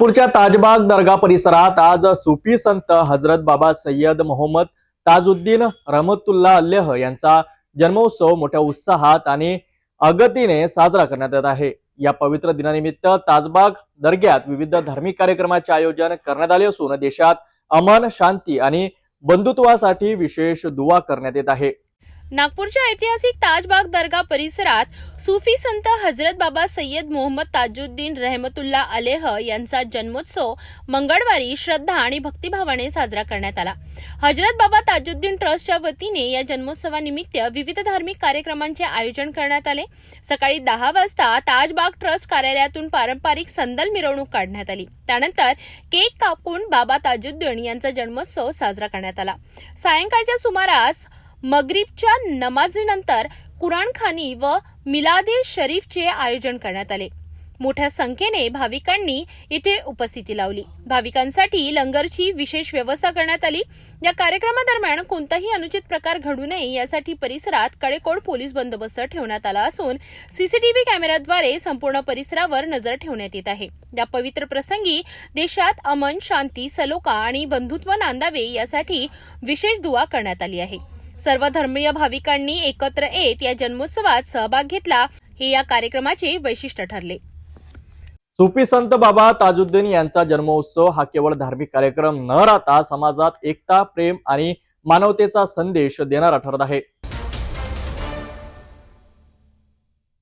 नागपूरच्या ताजबाग दर्गा परिसरात आज सुफी संत हजरत बाबा सय्यद मोहम्मद ताजुद्दीन रहमतुल्लाह अल्लेह यांचा जन्मोत्सव मोठ्या उत्साहात आणि अगतीने साजरा करण्यात येत आहे। या पवित्र दिनानिमित्त ताजबाग दर्ग्यात विविध धार्मिक कार्यक्रमाचे आयोजन करण्यात आले असून देशात अमन, शांती आणि बंधुत्वासाठी विशेष दुआ करण्यात येत आहे। नागपूरच्या ऐतिहासिक ताजबाग दर्गा परिसरात सुफी संत हजरत बाबा सय्यद मोहम्मद ताजुद्दीन रहमतुल्लाह अलेह यांचा जन्मोत्सव मंगळवारी श्रद्धा आणि भक्तिभावाने साजरा करण्यात आला। हजरत बाबा ताजुद्दीन ट्रस्टच्या वतीने या जन्मोत्सवानिमित्त विविध धार्मिक कार्यक्रमांचे आयोजन करण्यात आले। सकाळी 10 वाजता ताजबाग ट्रस्ट कार्यालयातून पारंपरिक संदल मिरवणूक काढण्यात आली। त्यानंतर केक कापून बाबा ताजुद्दीन यांचा जन्मोत्सव साजरा करण्यात आला। सायंकाळच्या सुमारास मगरिबच्या नमाजीनंतर कुराणखानी व मिलादे शरीफचे आयोजन करण्यात आले। मोठ्या संख्येने भाविकांनी इथे उपस्थिती लावली। भाविकांसाठी लंगरची विशेष व्यवस्था करण्यात आली। या कार्यक्रमादरम्यान कोणताही अनुचित प्रकार घडू नये यासाठी परिसरात कडेकोट पोलीस बंदोबस्त ठेवण्यात आला असून सीसीटीव्ही कॅमेऱ्याद्वारे संपूर्ण परिसरावर नजर ठेवण्यात येत आहे। या पवित्र प्रसंगी देशात अमन, शांती, सलोखा आणि बंधुत्व नांदावे यासाठी विशेष दुआ करण्यात आली आहे। सर्व धर्मीय भाविकांनी एकत्र येत या जन्मोत्सवात सहभाग घेतला, हे या कार्यक्रमाचे वैशिष्ट्य ठरले। सुफी संत बाबा ताजुद्दीन यांचा जन्मोत्सव हा केवळ धार्मिक कार्यक्रम न राहता समाजात एकता, प्रेम आणि मानवतेचा संदेश देणारा ठरत आहे।